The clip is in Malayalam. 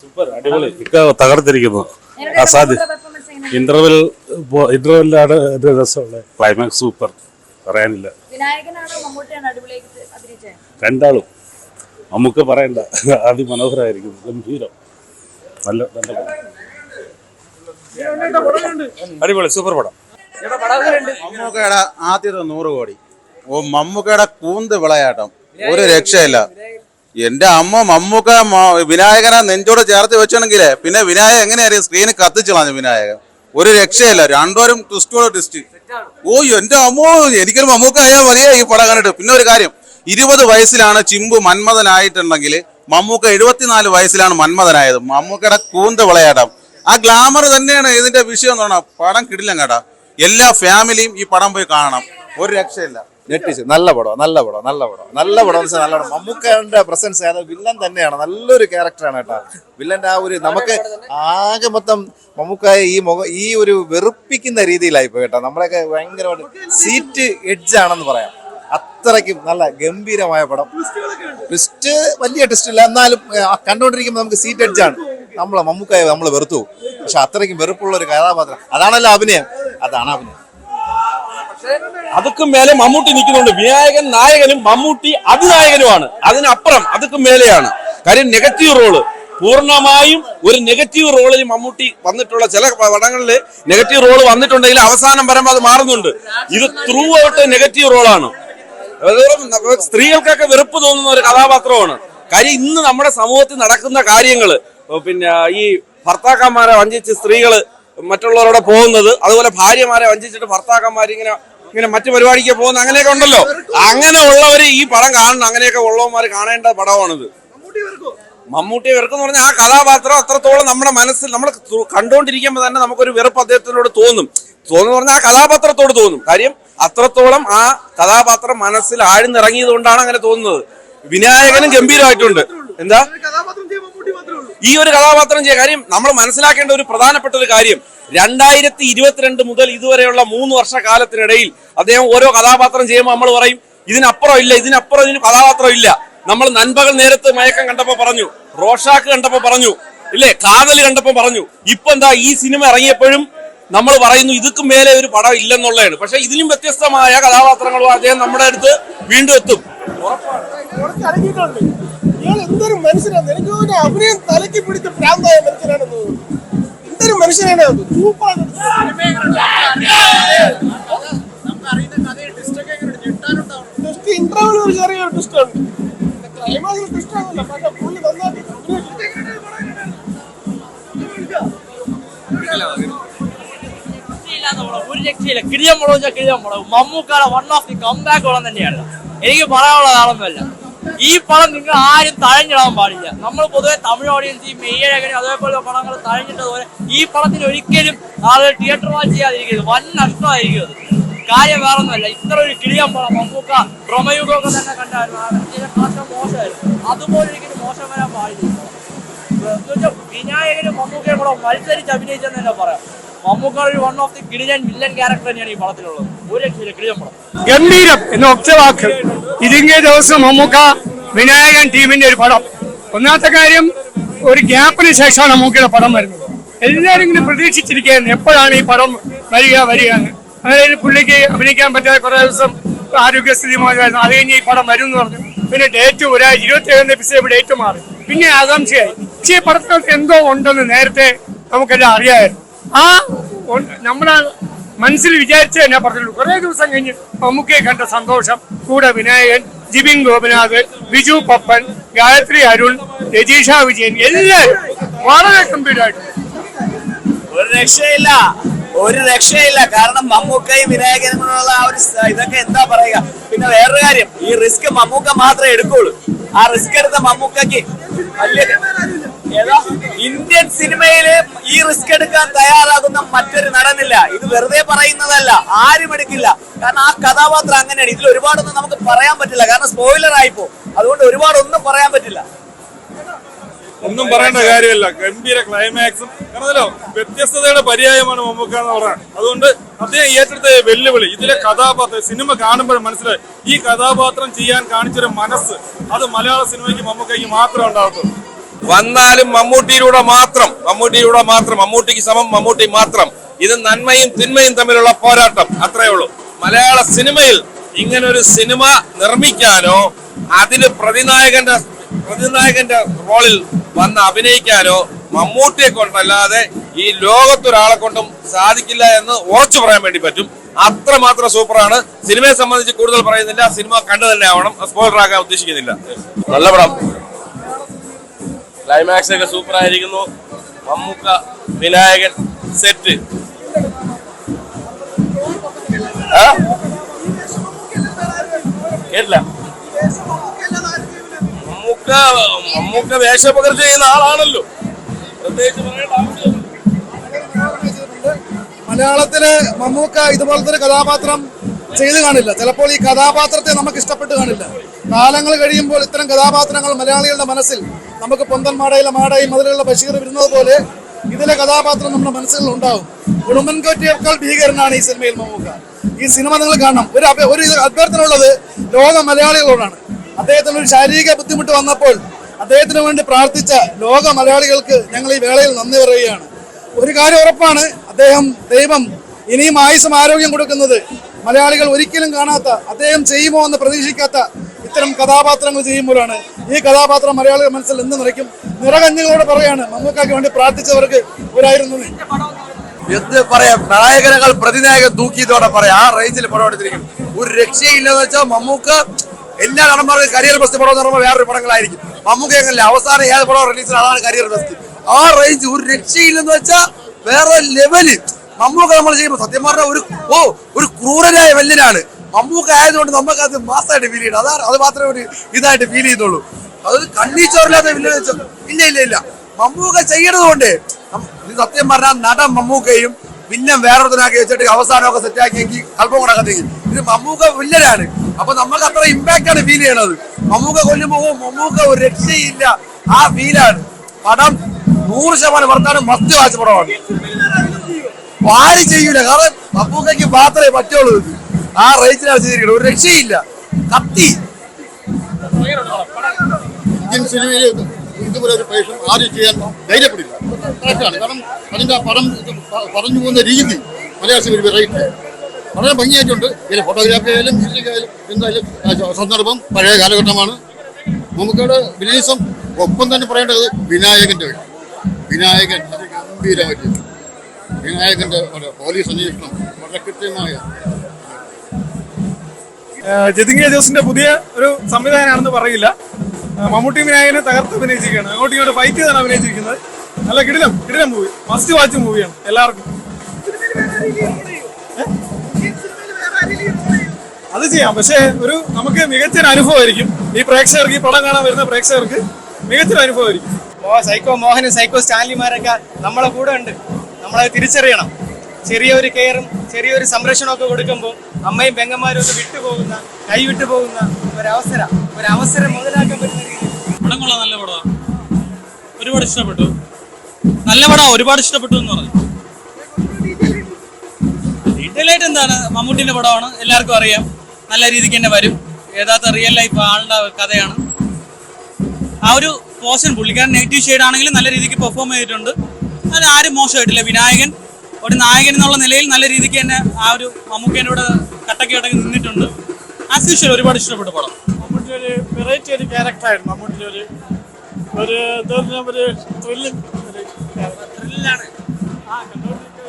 സൂപ്പർ അടിപൊളി തകർത്തിരിക്കുന്നു. ഇന്റർവെല്ലാണ് രസമുള്ളത്. ക്ലൈമാക്സ് സൂപ്പർ, പറയാനില്ല. രണ്ടാളും നമുക്ക് പറയണ്ട, അതിമനോഹരമായിരിക്കും. ഗംഭീരം, നല്ല നല്ല അടിപൊളി സൂപ്പർ പടം. മമ്മൂക്കയുടെ ആദ്യത്തെ 100 കോടി. മമ്മൂക്കയുടെ കൂന്ത് വിളയാട്ടം ഒരു രക്ഷയില്ല. എന്റെ അമ്മ മമ്മൂക്ക വിനായകനെ നെഞ്ചോട് ചേർത്ത് വെച്ചണെങ്കിലേ പിന്നെ വിനായകൻ എങ്ങനെയായിരിക്കും സ്ക്രീന് കത്തിച്ചളഞ്ഞു. വിനായകൻ ഒരു രക്ഷയില്ല. രണ്ടുപേരും ട്വിസ്റ്റോട് ട്വിസ്റ്റ്. എന്റെ അമ്മോ, എനിക്കൊരു മമ്മൂക്ക ആയാൽ മതിയേ ഈ പടം കണ്ടിട്ട്. പിന്നെ ഒരു കാര്യം, 20 വയസ്സിലാണ് ചിമ്പു മന്മഥനായിട്ടുണ്ടെങ്കിൽ മമ്മൂക്ക 74 വയസ്സിലാണ് മന്മഥനായത്. മമ്മൂക്കയുടെ കൂന്ത് വിളയാട്ടം, ആ ഗ്ലാമർ തന്നെയാണ് ഇതിന്റെ വിഷയം എന്ന് പറഞ്ഞാൽ പടം കിടിലം കേട്ടാ. എല്ലാ ഫാമിലിയും ഈ പടം പോയി കാണണം, ഒരു രക്ഷയില്ല. നെറ്റിച്ച് നല്ല പടം. മമ്മൂക്കയുടെ പ്രസൻസ് വില്ലൻ തന്നെയാണ്, നല്ലൊരു ക്യാരക്ടറാണ് കേട്ടോ. വില്ലന്റെ ആ ഒരു നമുക്ക് ആകെ മൊത്തം മമ്മൂക്കായ ഈ ഒരു വെറുപ്പിക്കുന്ന രീതിയിലായിപ്പോ കേട്ടോ. നമ്മളെയൊക്കെ ഭയങ്കരമായിട്ട് സീറ്റ് എഡ്ജ് ആണെന്ന് പറയാം. അത്രയ്ക്കും നല്ല ഗംഭീരമായ പടം. ട്വിസ്റ്റ് വലിയ ട്വിസ്റ്റ് ഇല്ല, എന്നാലും കണ്ടോണ്ടിരിക്കുമ്പോൾ നമുക്ക് സീറ്റ് എഡ്ജ് ആണ്. മമ്മൂക്കായ നമ്മൾ വെറുത്തു, പക്ഷെ അത്രയ്ക്കും വെറുപ്പുള്ള ഒരു കഥാപാത്രം. അതാണല്ലോ അഭിനയം, അതാണ് അഭിനയം. അതുക്കും മേലെ മമ്മൂട്ടി നിൽക്കുന്നുണ്ട്. വിനായകൻ നായകനും മമ്മൂട്ടി അതിനായകനുമാണ്. അതിനപ്പുറം അതുക്കും മേലെയാണ്. കാര്യം നെഗറ്റീവ് റോള്, പൂർണ്ണമായും ഒരു നെഗറ്റീവ് റോളിൽ മമ്മൂട്ടി വന്നിട്ടുള്ള ചില പടങ്ങളിൽ നെഗറ്റീവ് റോള് വന്നിട്ടുണ്ടെങ്കിൽ അവസാനം വരുമ്പോൾ അത് മാറുന്നുണ്ട്. ഇത് ത്രൂ ഔട്ട് നെഗറ്റീവ് റോളാണ്. സ്ത്രീകൾക്കൊക്കെ വെറുപ്പ് തോന്നുന്ന ഒരു കഥാപാത്രമാണ്. കാര്യം ഇന്ന് നമ്മുടെ സമൂഹത്തിൽ നടക്കുന്ന കാര്യങ്ങള്, പിന്നെ ഈ ഭർത്താക്കന്മാരെ വഞ്ചിച്ച് സ്ത്രീകള് മറ്റുള്ളവരോടെ പോകുന്നത്, അതുപോലെ ഭാര്യമാരെ വഞ്ചിച്ചിട്ട് ഭർത്താക്കന്മാരിങ്ങനെ മറ്റു പരിപാടിക്ക് പോകുന്ന അങ്ങനെയൊക്കെ ഉണ്ടല്ലോ. അങ്ങനെ ഉള്ളവര് ഈ പടം കാണണം. അങ്ങനെയൊക്കെ ഉള്ളവന്മാര് കാണേണ്ട പടമാണിത്. മമ്മൂട്ടിയെ വെറുക്കെന്ന് പറഞ്ഞാൽ ആ കഥാപാത്രം അത്രത്തോളം നമ്മുടെ മനസ്സിൽ നമ്മൾ കണ്ടുകൊണ്ടിരിക്കുമ്പോൾ തന്നെ നമുക്കൊരു വെറുപ്പ് അദ്ദേഹത്തിനോട് തോന്നും പറഞ്ഞാൽ ആ കഥാപാത്രത്തോട് തോന്നും. കാര്യം അത്രത്തോളം ആ കഥാപാത്രം മനസ്സിൽ ആഴ്ന്നിറങ്ങിയത് കൊണ്ടാണ് അങ്ങനെ തോന്നുന്നത്. വിനായകനും ഗംഭീരമായിട്ടുണ്ട്. എന്താ ഈ ഒരു കഥാപാത്രം ചെയ്യാൻ കാര്യം നമ്മൾ മനസ്സിലാക്കേണ്ട ഒരു പ്രധാനപ്പെട്ട ഒരു കാര്യം, 2022 മുതൽ ഇതുവരെയുള്ള 3 വർഷക്കാലത്തിനിടയിൽ അദ്ദേഹം ഓരോ കഥാപാത്രം ചെയ്യുമ്പോൾ നമ്മൾ പറയും ഇതിനപ്പുറം ഇതിന് കഥാപാത്രം ഇല്ല. നമ്മൾ നൻപകൽ നേരത്ത് മയക്കം കണ്ടപ്പോ പറഞ്ഞു, റോഷാക്ക് കണ്ടപ്പോ പറഞ്ഞു, ഇല്ലേ, കാതൽ കണ്ടപ്പോ പറഞ്ഞു. ഇപ്പൊ എന്താ ഈ സിനിമ ഇറങ്ങിയപ്പോഴും നമ്മൾ പറയുന്നു ഇതുക്കും മേലെ ഒരു പടം ഇല്ലെന്നുള്ളതാണ്. പക്ഷെ ഇതിലും വ്യത്യസ്തമായ കഥാപാത്രങ്ങളും അദ്ദേഹം നമ്മുടെ അടുത്ത് വീണ്ടും എത്തും. എന്തൊരു മനുഷ്യനാണ്, എനിക്ക് അഭിനയം തലക്ക് പിടിച്ച് പ്രാന്തായ മനുഷ്യനാണെന്ന്. എന്തൊരു മനുഷ്യനാണ് അത്. ഇന്റർവ്യൂ ഒരു ചെറിയൊരു ട്വിസ്റ്റ് ഉണ്ട്, ക്ലൈമാക്സിൽ ട്വിസ്റ്റ് ആണല്ലോ. പക്ഷെ പുള്ളി നന്നാക്കി ഒരു രക്ഷയില്ല. കിഴിയം മുളക് മമ്മൂക്കാടെ വൺ ഓഫ് ദി കംബാക്ക് പടം തന്നെയാണ്. എനിക്ക് പറയാനുള്ള ആളൊന്നുമല്ല. ഈ പടം നിങ്ങൾ ആരും തഴഞ്ഞിടാൻ പാടില്ല. നമ്മൾ പൊതുവെ തമിഴ് ഓഡിയൻസ് ഈ മെയ്യഴകനും അതേപോലെ പടങ്ങൾ തഴഞ്ഞിട്ടതുപോലെ ഈ പടത്തിന് ഒരിക്കലും ആളുകൾ തിയേറ്റർ വാച്ച് ചെയ്യാതിരിക്കരുത്. വൻ നഷ്ടമായിരിക്കും അത്. കാര്യം വേറൊന്നുമല്ല, ഇത്ര ഒരു കിളിയം പടം മമ്മൂക്ക ഭ്രമയുഗമൊക്കെ തന്നെ കണ്ടായിരുന്നു. മോശമായിരുന്നു, അതുപോലെ ഒരിക്കലും മോശം വരാൻ പാടില്ല. വിനായകനും മമ്മൂക്കയും കൂടെ മത്സരിച്ച് അഭിനയിച്ചെന്ന് തന്നെ പറയാം. മമ്മൂക്ക ഒരു വൺ ഓഫ് ദി കിടിലൻ വില്ലൻ ക്യാരക്ടർ തന്നെയാണ് ഈ പടത്തിലുള്ളത്. ഒരു രക്ഷയില്ല, കിടിലൻ പടം. ഗംഭീരം എന്ന ഒറ്റവാക്ക്. ഇതിങ്ങേ ദിവസം മമ്മൂക്ക വിനായകൻ ടീമിന്റെ ഒരു പടം. ഒന്നാമത്തെ കാര്യം, ഒരു ഗ്യാപ്പിന് ശേഷമാണ് മമ്മൂക്കയുടെ പടം വരുന്നത്. എല്ലാവരും ഇങ്ങനെ പ്രതീക്ഷിച്ചിരിക്കുകയായിരുന്നു എപ്പോഴാണ് ഈ പടം വരിക എന്ന്. അതായത് പുള്ളിക്ക് അഭിനയിക്കാൻ പറ്റാതെ കുറെ ദിവസം ആരോഗ്യസ്ഥിതി മോശമായിരുന്നു. അത് കഴിഞ്ഞ് ഈ പടം വരും എന്ന് പറഞ്ഞു. പിന്നെ ഡേറ്റ് 27 എപ്പിസോഡ് ഡേറ്റ് മാറി. പിന്നെ ആകാംക്ഷയായി. പക്ഷേ ഈ പടത്തിനകത്ത് എന്തോ ഉണ്ടെന്ന് നേരത്തെ നമുക്കെല്ലാം അറിയാമായിരുന്നു. ആ നമ്മുടെ മനസ്സിൽ വിചാരിച്ച തന്നെ പറഞ്ഞുള്ളൂ. കുറെ ദിവസം കഴിഞ്ഞ് മമ്മൂക്കയെ കണ്ട സന്തോഷം. കൂടെ വിനായകൻ, ജിബിൻ ഗോപിനാഥ്, ബിജു പപ്പൻ, ഗായത്രി അരുൺ, രജീഷ വിജയൻ, എല്ലാവരും വളരെ ഗംഭീരമായിട്ട്. ഒരു രക്ഷയില്ല. കാരണം മമ്മൂക്കയും വിനായകനുള്ള ആ ഒരു ഇതൊക്കെ എന്താ പറയുക. പിന്നെ വേറൊരു കാര്യം, ഈ റിസ്ക് മമ്മൂക്ക മാത്രമേ എടുക്കുള്ളൂ. ആ റിസ്ക് എടുത്ത മമ്മൂക്കയ്ക്ക് വലിയ ഇന്ത്യൻ സിനിമയില് ഈ റിസ്ക് എടുക്കാൻ തയ്യാറാകുന്ന മറ്റൊരു നടനില്ല. ഇത് വെറുതെ പറയുന്നതല്ല, ആരും എടുക്കില്ല. കാരണം ആ കഥാപാത്രം അങ്ങനെയാണ്. ഇതിൽ ഒരുപാടൊന്നും നമുക്ക് പറയാൻ പറ്റില്ല, കാരണം സ്പോയിലർ ആയിപ്പോ. അതുകൊണ്ട് ഒരുപാടൊന്നും പറയാൻ പറ്റില്ല. ഒന്നും പറയേണ്ട കാര്യമില്ല. ഗംഭീര ക്ലൈമാക്സും കാരണമല്ലോ വ്യത്യസ്തതയുടെ പര്യായമാണ് മമ്മൂക്ക എന്ന് പറയുന്നത്. അതുകൊണ്ട് അദ്ദേഹം ഏറ്റെടുത്ത വെല്ലുവിളി, ഇതിലെ കഥാപാത്രം സിനിമ കാണുമ്പോൾ മനസ്സിലായി ഈ കഥാപാത്രം ചെയ്യാൻ കാണിച്ചൊരു മനസ്സ്, അത് മലയാള സിനിമയ്ക്ക് മമ്മൂക്കയ്ക്ക് മാത്രമേ ഉണ്ടാകത്തുള്ളൂ. വന്നാലും മമ്മൂട്ടിയിലൂടെ മാത്രം, മമ്മൂട്ടിക്ക് സമം മമ്മൂട്ടി മാത്രം. ഇത് നന്മയും തിന്മയും തമ്മിലുള്ള പോരാട്ടം, അത്രയേ ഉള്ളൂ. മലയാള സിനിമയിൽ ഇങ്ങനെ ഒരു സിനിമ നിർമ്മിക്കാനോ അതിന് പ്രതിനായകന്റെ റോളിൽ വന്ന് അഭിനയിക്കാനോ മമ്മൂട്ടിയെ കൊണ്ടല്ലാതെ ഈ ലോകത്തൊരാളെ കൊണ്ടും സാധിക്കില്ല എന്ന് ഉറച്ചു പറയാൻ വേണ്ടി പറ്റും. അത്രമാത്രം സൂപ്പറാണ്. സിനിമയെ സംബന്ധിച്ച് കൂടുതൽ പറയുന്നില്ല, സിനിമ കണ്ടു തന്നെ ആവണം. സ്പോയിലർ ആക്കാൻ ഉദ്ദേശിക്കുന്നില്ല. നല്ല പടം, ക്ലൈമാക്സ് ഒക്കെ സൂപ്പർ ആയിരിക്കുന്നു. മമ്മൂക്ക, വിനായകൻ സെറ്റ്. കേട്ടില്ല. മമ്മൂക്ക വേഷപകർച്ച ചെയ്യുന്ന ആളാണല്ലോ, പ്രത്യേകിച്ച് പറയേണ്ട ആവശ്യമില്ല. മലയാളത്തില് മമ്മൂക്ക ഇതുപോലത്തെ ഒരു കഥാപാത്രം ചെയ്തു കാണില്ല. ചിലപ്പോൾ ഈ കഥാപാത്രത്തെ നമുക്ക് ഇഷ്ടപ്പെട്ട് കാണില്ല. കാലങ്ങൾ കഴിയുമ്പോൾ ഇത്തരം കഥാപാത്രങ്ങൾ മലയാളികളുടെ മനസ്സിൽ നമുക്ക് പൊന്തൻ മാടയിലെ മാടായി മതിലുള്ള ബഷീർ വരുന്നത് പോലെ ഇതിലെ കഥാപാത്രം നമ്മുടെ മനസ്സുകളിൽ ഉണ്ടാവും. ഉടുമ്പൻകോറ്റിയേക്കാൾ ഭീകരനാണ് ഈ സിനിമയിൽ മമ്മൂക്ക. ഈ സിനിമ നിങ്ങൾ കാണണം. ഒരു അഭ്യർത്ഥന ഉള്ളത് ലോക മലയാളികളോടാണ്. അദ്ദേഹത്തിന് ഒരു ശാരീരിക ബുദ്ധിമുട്ട് വന്നപ്പോൾ അദ്ദേഹത്തിന് വേണ്ടി പ്രാർത്ഥിച്ച ലോക മലയാളികൾക്ക് ഞങ്ങൾ ഈ വേളയിൽ നന്ദി പറയുകയാണ്. ഒരു കാര്യം ഉറപ്പാണ്, ദൈവം ഇനിയും ആയുസ്സും ആരോഗ്യം കൊടുക്കുന്നത് മലയാളികൾ ഒരിക്കലും കാണാത്ത, അദ്ദേഹം ചെയ്യുമോ എന്ന് പ്രതീക്ഷിക്കാത്ത ഇത്തരം കഥാപാത്രങ്ങൾ ചെയ്യുമ്പോഴാണ്. ഈ കഥാപാത്രം മലയാളികളുടെ മനസ്സിൽ എന്ന് നിറയ്ക്കും. നിറകഞ്ഞുകളോട് പറയാണ്, മമ്മൂക്കാക്ക് വേണ്ടി പ്രാർത്ഥിച്ചവർക്ക് ഒരായിരുന്നു. എന്ത് പറയാം, നായകനകൾ പ്രതിനായകൻ തൂക്കിയതോടെ പറയാം. ആ റേഞ്ചിൽ പടം എടുത്തിരിക്കും. ഒരു രക്ഷയില്ലെന്ന് വെച്ചാൽ മമ്മൂക്ക എല്ലാ നടന്മാർക്കും കരിയർ ബെസ്റ്റ് പടം എന്ന് പറയുമ്പോൾ വേറൊരു പടങ്ങളായിരിക്കും. മമ്മൂക്ക എങ്ങനെ അവസാനം ഏത് പടം റിലീസിൽ അതാണ് കരിയർ ബെസ്റ്റ്. ആ റേഞ്ച് ഒരു രക്ഷയില്ലെന്ന് വെച്ചാൽ വേറെ ലെവല്. മമ്മൂക്ക നമ്മൾ ചെയ്യുമ്പോൾ സത്യം പറഞ്ഞാൽ ഒരു ക്രൂരനായ വല്യനാണ്. മമ്മൂക്ക ആയതുകൊണ്ട് നമുക്ക് അത് മാസമായിട്ട് ഫീൽ ചെയ്യണം. അത് മാത്രമേ ഒരു ഇതായിട്ട് ഫീൽ ചെയ്യുന്നുള്ളൂ. അതൊരു കണ്ണീച്ചോറില്ലാത്ത വില്ലൻ വെച്ചാൽ ഇല്ല. മമ്മൂക്ക ചെയ്യണതുകൊണ്ട് സത്യം പറഞ്ഞാൽ നടൻ മമ്മൂക്കയും പിന്നെ വേറൊരുത്തനാക്കി വെച്ചിട്ട് അവസാനമൊക്കെ സെറ്റാക്കിയെങ്കിൽ അല്പം കൂടെ കണ്ടെങ്കിൽ ഇത് മമ്മൂക്ക വില്ലനാണ്. അപ്പൊ നമുക്ക് അത്ര ഇമ്പാക്റ്റ് ആണ് ഫീൽ ചെയ്യണത്. മമ്മൂക്ക കൊല്ലുമ്പോ മമ്മൂക്ക ഒരു രക്ഷയില്ല, ആ ഫീലാണ്. പടം 100% വർത്താനം മസ്റ്റ് വാച്ച് പടമാണ്. ആരും ചെയ്യൂല, കാരണം മമ്മൂക്കയ്ക്ക് മാത്രമേ പറ്റുള്ളൂ. ആ റേഞ്ചിലാണ് ചെയ്തിരിക്കുന്നത്. ഒരു രക്ഷയില്ല, കത്തി. ഇന്ത്യൻ സിനിമയിൽ ഇതുപോലെ ഒരു പ്രേഷം ആദ്യം ചെയ്യാൻ ധൈര്യപ്പെടില്ല. കറക്റ്റാണ്. കാരണം അതിൻ്റെ ആ പടം പറഞ്ഞു പോകുന്ന രീതി മലയാള സിനിമ വെറൈറ്റി വളരെ ഭംഗിയായിട്ടുണ്ട്. ഇതിൽ ഫോട്ടോഗ്രാഫി ആയാലും മ്യൂസിക് ആയാലും എന്തായാലും സന്ദർഭം പഴയ കാലഘട്ടമാണ്. നമുക്കവിടെ വിനീസം. ഒപ്പം തന്നെ പറയേണ്ടത് വിനായകൻ്റെ വിനായകൻ ഗംഭീരമായിട്ട് വിനായകൻ്റെ പോലീസ് അന്വേഷണം വളരെ കൃത്യമായ. ജതിൻ ജോസിന്റെ പുതിയ ഒരു സംവിധാനമാണെന്ന് പറയില്ല. മമ്മൂട്ടി വിനായകനെ തകർത്ത് അഭിനയിച്ചിരിക്കുകയാണ്. അങ്ങോട്ടും ഇങ്ങോട്ട് ഫൈറ്റ് ചെയ്താണ് അഭിനയിച്ചിരിക്കുന്നത്. നല്ല കിടിലം മൂവി, മസ്റ്റ് വാച്ച് മൂവിയാണ് എല്ലാവർക്കും. അത് ചെയ്യാം, പക്ഷേ നമുക്ക് മികച്ചൊരു അനുഭവമായിരിക്കും. ഈ പ്രേക്ഷകർക്ക്, ഈ പടം കാണാൻ വരുന്ന പ്രേക്ഷകർക്ക് മികച്ചൊരു അനുഭവമായിരിക്കും. സൈക്കോ മോഹനും സൈക്കോ സ്റ്റാൻലിമാരൊക്കെ നമ്മളെ കൂടെ ഉണ്ട്. നമ്മളത് തിരിച്ചറിയണം. ചെറിയൊരു കെയറും ചെറിയൊരു സംരക്ഷണമൊക്കെ കൊടുക്കുമ്പോൾ അമ്മയും പെങ്ങന്മാരും ഒക്കെ കൈവിട്ടു പോകുന്ന ഒരവസരം മുതലാക്കാൻ പറ്റുന്ന രീതിയിൽ പടം കൊള്ളാം. നല്ല പടമാണ്, ഒരുപാട് ഇഷ്ടപ്പെട്ടു. നല്ല പടം, ഒരുപാട് ഇഷ്ടപ്പെട്ടു എന്ന് പറഞ്ഞു. ഡീറ്റെയിൽ ആയിട്ട് എന്താണ്, മമ്മൂട്ടിന്റെ പടമാണ്, എല്ലാവർക്കും അറിയാം. നല്ല രീതിക്ക് തന്നെ വരും. യഥാർത്ഥ റിയൽ ലൈഫ് ആളുടെ കഥയാണ്. ആ ഒരു പോർഷൻ പുള്ളിക്കാരൻ നെഗറ്റീവ് ഷെയ്ഡ് ആണെങ്കിലും നല്ല രീതിക്ക് പെർഫോം ചെയ്തിട്ടുണ്ട്. അത് ആരും മോശമായിട്ടില്ല. വിനായകൻ ഒരു നായകൻ എന്നുള്ള നിലയിൽ നല്ല രീതിക്ക് തന്നെ ആ ഒരു മമ്മൂക്കേൻ്റെ കൂടെ കട്ടക്കി നിന്നിട്ടുണ്ട്. ആസ് യൂഷ്വൽ ഒരുപാട് ഇഷ്ടപ്പെട്ടു പടം. മമ്മൂട്ടി ഒരു വെറൈറ്റി ഒരു ക്യാരക്ടറായിരുന്നു. മമ്മൂട്ടി ഒരു ത്രില്ലാണ്.